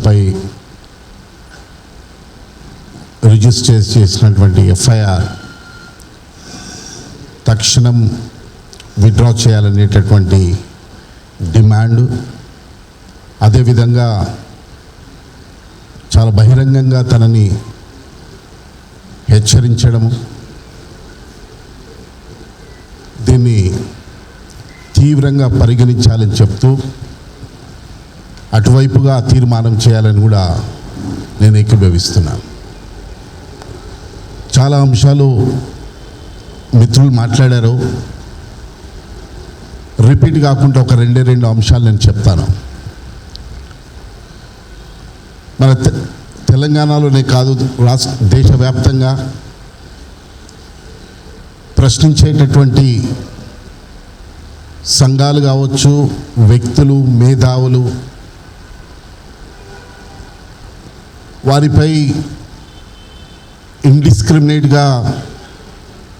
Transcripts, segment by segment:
పై register చేసినటువంటి FIR తక్షణం withdraw చేయాలనేటటువంటి demand, అదేవిధంగా చాలా బహిరంగంగా తనని హెచ్చరించడము, దీన్ని తీవ్రంగా పరిగణించాలని చెప్తూ అటువైపుగా తీర్మానం చేయాలని కూడా నేను ఏకీభవిస్తున్నాను. చాలా అంశాలు మిత్రులు మాట్లాడారు, రిపీట్ కాకుండా ఒక రెండు అంశాలు నేను చెప్తాను. మన తెలంగాణలోనే కాదు, దేశవ్యాప్తంగా ప్రశ్నించేటటువంటి సంఘాలు కావచ్చు, వ్యక్తులు, మేధావులు, వారిపై ఇండిస్క్రిమినేట్గా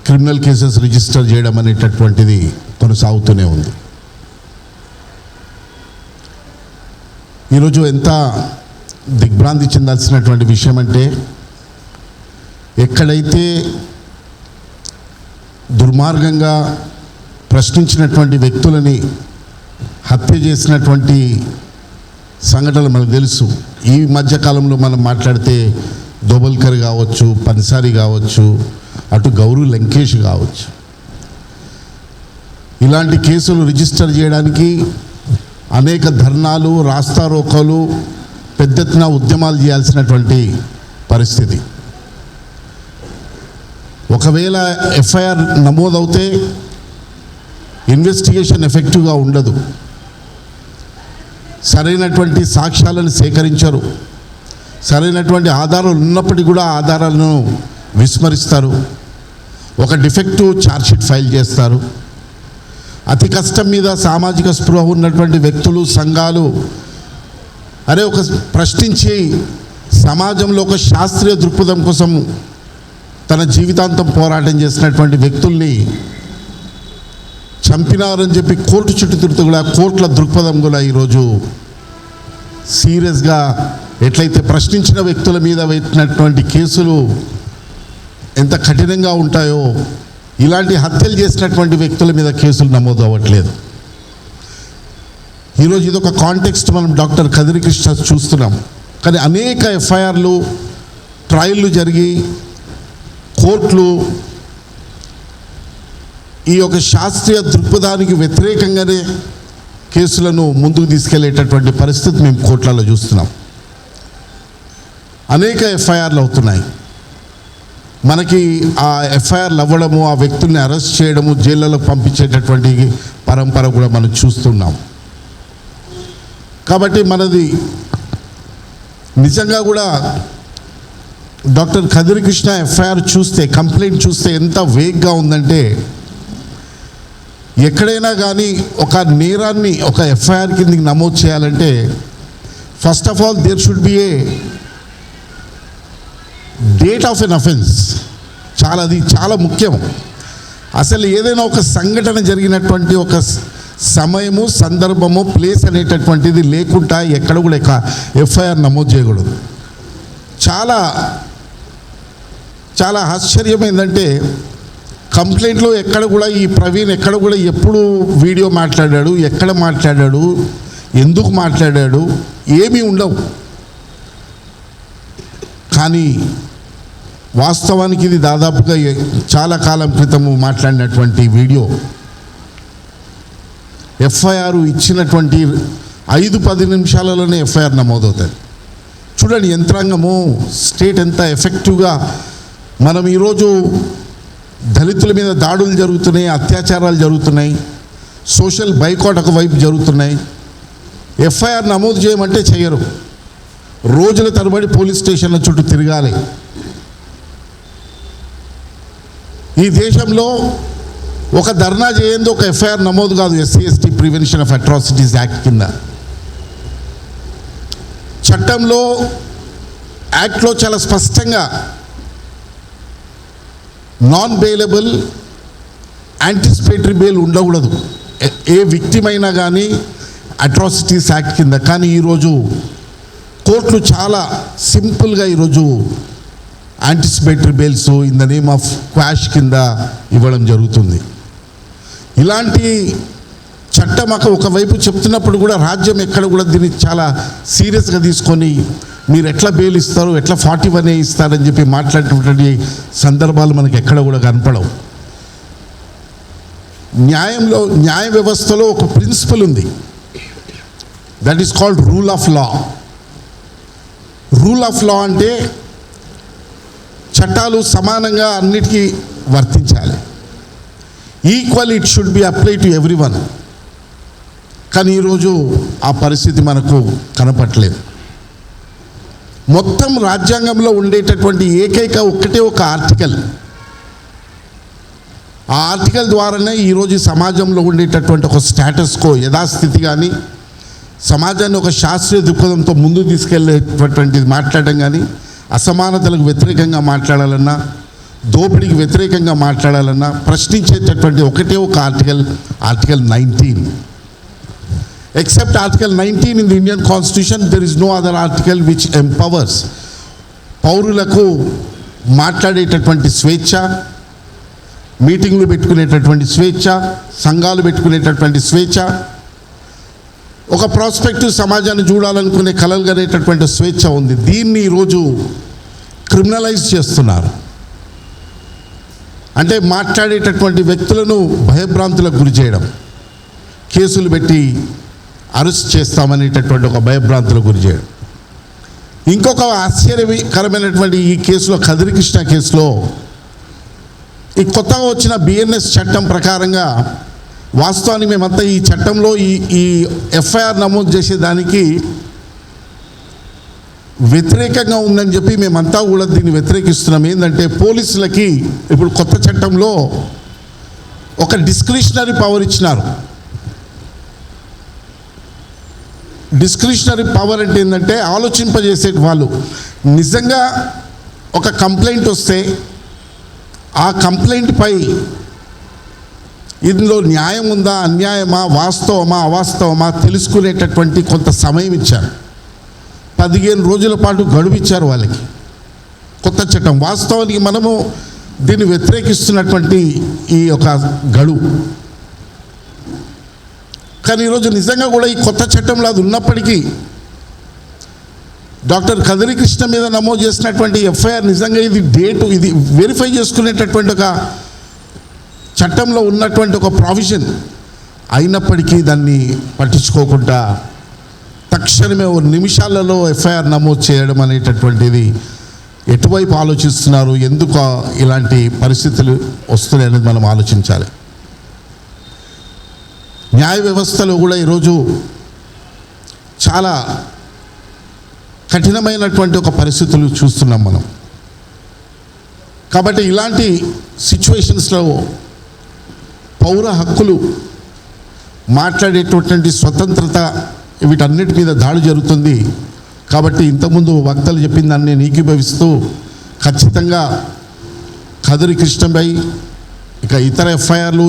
క్రిమినల్ కేసెస్ రిజిస్టర్ చేయడం అనేటటువంటిది కొనసాగుతూనే ఉంది. ఈరోజు ఎంత దిగ్భ్రాంతి చెందాల్సినటువంటి విషయం అంటే, ఎక్కడైతే దుర్మార్గంగా ప్రశ్నించినటువంటి వ్యక్తులని హత్య చేసినటువంటి సంఘటనలు మనకు తెలుసు. ఈ మధ్యకాలంలో మనం మాట్లాడితే దోబల్కర్ కావచ్చు, పన్సారీ కావచ్చు, అటు గౌరవ్ లంకేష్ కావచ్చు, ఇలాంటి కేసులు రిజిస్టర్ చేయడానికి అనేక ధర్నాలు, రాస్తారోకోలు, పెద్ద ఎత్తున ఉద్యమాలు చేయాల్సినటువంటి పరిస్థితి. ఒకవేళ ఎఫ్ఐఆర్ నమోదవుతే ఇన్వెస్టిగేషన్ ఎఫెక్టివ్గా ఉండదు, సరైనటువంటి సాక్ష్యాలను సేకరించరు, సరైనటువంటి ఆధారాలు ఉన్నప్పటికీ కూడా ఆధారాలను విస్మరిస్తారు, ఒక డిఫెక్టివ్ ఛార్జ్షీట్ ఫైల్ చేస్తారు. అతి కష్టం మీద సామాజిక స్పృహ ఉన్నటువంటి వ్యక్తులు, సంఘాలు ఒక ప్రశ్నించి సమాజంలో ఒక శాస్త్రీయ దృక్పథం కోసం తన జీవితాంతం పోరాటం చేసినటువంటి వ్యక్తుల్ని చంపినారని చెప్పి కోర్టు చుట్టూ తిరుగుతూ కూడా కోర్టుల దృక్పథం కూడా ఈరోజు సీరియస్గా ఎట్లయితే ప్రశ్నించిన వ్యక్తుల మీద పెట్టినటువంటి కేసులు ఎంత కఠినంగా ఉంటాయో, ఇలాంటి హత్యలు చేసినటువంటి వ్యక్తుల మీద కేసులు నమోదు అవ్వట్లేదు. ఈరోజు ఇదొక కాంటెక్స్ట్ మనం డాక్టర్ కదిరి కృష్ణ చూస్తున్నాం. కానీ అనేక ఎఫ్ఐఆర్లు, ట్రయల్లు జరిగి కోర్టులు ఈ యొక్క శాస్త్రీయ దృక్పథానికి వ్యతిరేకంగానే కేసులను ముందుకు తీసుకెళ్లేటటువంటి పరిస్థితి మేము కోర్టులలో చూస్తున్నాం. అనేక ఎఫ్ఐఆర్లు అవుతున్నాయి. మనకి ఆ ఎఫ్ఐఆర్లు అవ్వడము, ఆ వ్యక్తుల్ని అరెస్ట్ చేయడము, జైళ్ళలో పంపించేటటువంటి పరంపర కూడా మనం చూస్తున్నాం. కాబట్టి మనది నిజంగా కూడా డాక్టర్ కదిరి కృష్ణ ఎఫ్ఐఆర్ చూస్తే, కంప్లైంట్ చూస్తే ఎంత వేగ్గా ఉందంటే, ఎక్కడైనా కానీ ఒక నేరాన్ని ఒక ఎఫ్ఐఆర్ కిందకి నమోదు చేయాలంటే first of all there should be a date of an offence. అది చాలా ముఖ్యం. అసలు ఏదైనా ఒక సంఘటన జరిగినటువంటి ఒక సమయము, సందర్భము, ప్లేస్ అనేటటువంటిది లేకుండా ఎక్కడ కూడా ఎఫ్ఐఆర్ నమోదు చేయకూడదు. చాలా చాలా ఆశ్చర్యం ఏంటంటే, కంప్లైంట్లో ఎక్కడ కూడా ఈ ప్రవీణ్ ఎక్కడ కూడా ఎప్పుడు వీడియో మాట్లాడాడు, ఎక్కడ మాట్లాడాడు, ఎందుకు మాట్లాడాడు, ఏమీ ఉండవు. కానీ వాస్తవానికి ఇది దాదాపుగా చాలా కాలం క్రితము మాట్లాడినటువంటి వీడియో. ఎఫ్ఐఆర్ ఇచ్చినటువంటి 5-10 నిమిషాలలోనే ఎఫ్ఐఆర్ నమోదవుతుంది. చూడండి యంత్రాంగము, స్టేట్ ఎంత ఎఫెక్టివ్గా. మనం ఈరోజు దళితుల మీద దాడులు జరుగుతున్నాయి, అత్యాచారాలు జరుగుతున్నాయి, సోషల్ బైకాట్ ఒకవైపు జరుగుతున్నాయి. ఎఫ్ఐఆర్ నమోదు చేయమంటే చేయరు. రోజుల తరబడి పోలీస్ స్టేషన్ల చుట్టూ తిరగాలి. ఈ దేశంలో ఒక ధర్నా చేయండి, ఒక ఎఫ్ఐఆర్ నమోదు కాదు. SC/ST prevention of atrocities act కింద చట్టంలో, యాక్ట్లో చాలా స్పష్టంగా నాన్ బెయిలబుల్, యాంటిసిపేటరీ బెయిల్ ఉండకూడదు ఏ విక్టిమ్ అయినా కానీ అట్రాసిటీస్ యాక్ట్ కింద. కానీ ఈరోజు కోర్టులు చాలా సింపుల్గా ఈరోజు anticipatory bails in the name of quash కింద ఇవ్వడం జరుగుతుంది. ఇలాంటి చట్టం ఒకవైపు చెప్తున్నప్పుడు కూడా రాజ్యం ఎక్కడ కూడా దీన్ని చాలా సీరియస్గా తీసుకొని మీరు ఎట్లా బెయిల్ ఇస్తారు, ఎట్లా 41A ఇస్తారని చెప్పి మాట్లాడేటువంటి సందర్భాలు మనకి ఎక్కడ కూడా కనపడవు. న్యాయ వ్యవస్థలో ఒక ప్రిన్సిపల్ ఉంది, that is called rule of law. Rule of law అంటే చట్టాలు సమానంగా అన్నిటికీ వర్తించాలి. Equal it should be apply to everyone. కానీ ఈరోజు ఆ పరిస్థితి మనకు కనపట్లేదు. మొత్తం రాజ్యాంగంలో ఉండేటటువంటి ఒక్కటే ఒక ఆర్టికల్, ఆ ఆర్టికల్ ద్వారానే ఈరోజు సమాజంలో ఉండేటటువంటి ఒక స్టేటస్ కో యథాస్థితి కానీ, సమాజాన్ని ఒక శాస్త్రీయ దృక్పథంతో ముందుకు తీసుకెళ్ళేటటువంటిది మాట్లాడడం కానీ, అసమానతలకు వ్యతిరేకంగా మాట్లాడాలన్నా, దోపిడీకి వ్యతిరేకంగా మాట్లాడాలన్నా ప్రశ్నించేటటువంటి ఒకటే ఒక article 19. Except Article 19 in the Indian Constitution, there is no other article which empowers పౌరులకు మాట్లాడేటటువంటి స్వేచ్ఛ, మీటింగ్లు పెట్టుకునేటటువంటి స్వేచ్ఛ, సంఘాలు పెట్టుకునేటటువంటి స్వేచ్ఛ, ఒక ప్రాస్పెక్టివ్ సమాజాన్ని చూడాలనుకునే కలలు కనేటటువంటి స్వేచ్ఛ ఉంది. దీన్ని ఈరోజు క్రిమినలైజ్ చేస్తున్నారు. అంటే మాట్లాడేటటువంటి వ్యక్తులను భయభ్రాంతులకు గురి చేయడం, కేసులు పెట్టి అరెస్ట్ చేస్తామనేటటువంటి ఒక భయభ్రాంతులకు గురి చేయడం. ఇంకొక ఆశ్చర్యకరమైనటువంటి ఈ కేసులో, కదిరి కృష్ణ కేసులో, ఈ కొత్తగా వచ్చిన బిఎన్ఎస్ చట్టం ప్రకారంగా వాస్తవానికి మేమంతా ఈ చట్టంలో ఈ ఎఫ్ఐఆర్ నమోదు చేసేదానికి వ్యతిరేకంగా ఉందని చెప్పి మేమంతా కూడా దీన్ని వ్యతిరేకిస్తున్నాం. ఏంటంటే పోలీసులకి ఇప్పుడు కొత్త చట్టంలో ఒక డిస్క్రిషనరీ పవర్ ఇచ్చినారు. డిస్క్రిషనరీ పవర్ అంటే ఏంటంటే ఆలోచింపజేసే వాళ్ళు నిజంగా ఒక కంప్లైంట్ వస్తే ఆ కంప్లైంట్పై ఇందులో న్యాయం ఉందా, అన్యాయమా, వాస్తవమా, అవాస్తవమా తెలుసుకునేటటువంటి కొంత సమయం ఇచ్చారు. 15 రోజుల పాటు గడువు ఇచ్చారు వాళ్ళకి. కొత్త చట్టం వాస్తవానికి మనము దీన్ని వ్యతిరేకిస్తున్నటువంటి ఈ యొక్క గడువు. కానీ ఈరోజు నిజంగా కూడా ఈ కొత్త చట్టంలో అది ఉన్నప్పటికీ డాక్టర్ కదిరి కృష్ణ మీద నమోదు చేసినటువంటి ఎఫ్ఐఆర్ నిజంగా ఇది ఇది వెరిఫై చేసుకునేటటువంటి ఒక చట్టంలో ఉన్నటువంటి ఒక ప్రావిజన్ అయినప్పటికీ దాన్ని పట్టించుకోకుండా తక్షణమే 2 నిమిషాలలో ఎఫ్ఐఆర్ నమోదు చేయడం అనేటటువంటిది ఎటువైపు ఆలోచిస్తున్నారు, ఎందుకు ఇలాంటి పరిస్థితులు వస్తున్నాయి అనేది మనం ఆలోచించాలి. న్యాయ వ్యవస్థలో కూడా ఈరోజు చాలా కఠినమైనటువంటి ఒక పరిస్థితులు చూస్తున్నాం మనం. కాబట్టి ఇలాంటి సిచ్యువేషన్స్లో పౌర హక్కులు, మాట్లాడేటటువంటి స్వతంత్రత, వీటన్నిటి మీద దాడి జరుగుతుంది. కాబట్టి ఇంతకుముందు వక్తలు చెప్పిన దాన్ని నేను ఏకీభవిస్తూ ఖచ్చితంగా కదిరి కృష్ణపై ఇక ఇతర ఎఫ్ఐఆర్లు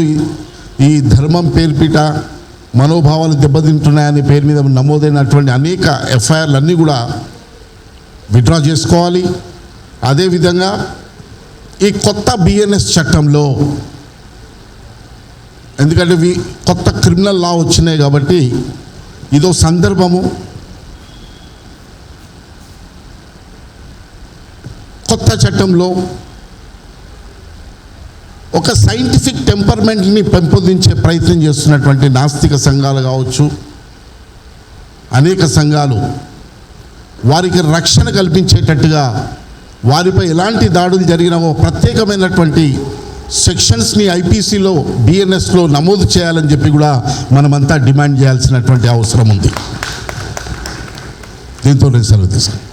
ఈ ధర్మం పేరుపీట మనోభావాలు దెబ్బతింటున్నాయనే పేరు మీద నమోదైనటువంటి అనేక ఎఫ్ఐఆర్లు అన్నీ కూడా విత్డ్రా చేసుకోవాలి. అదేవిధంగా ఈ కొత్త బిఎన్ఎస్ చట్టంలో, ఎందుకంటే కొత్త క్రిమినల్ లా వచ్చినాయి కాబట్టి ఇదో సందర్భము, కొత్త చట్టంలో ఒక సైంటిఫిక్ టెంపర్మెంట్ని పెంపొందించే ప్రయత్నం చేస్తున్నటువంటి నాస్తిక సంఘాలు కావచ్చు, అనేక సంఘాలు వారికి రక్షణ కల్పించేటట్టుగా వారిపై ఎలాంటి దాడులు జరిగినావో ప్రత్యేకమైనటువంటి సెక్షన్స్ని ఐపీసీలో, బిఎన్ఎస్లో నమోదు చేయాలని చెప్పి కూడా మనమంతా డిమాండ్ చేయాల్సినటువంటి అవసరం ఉంది. దీంతో నేను సెలవు తీసుకున్నాను.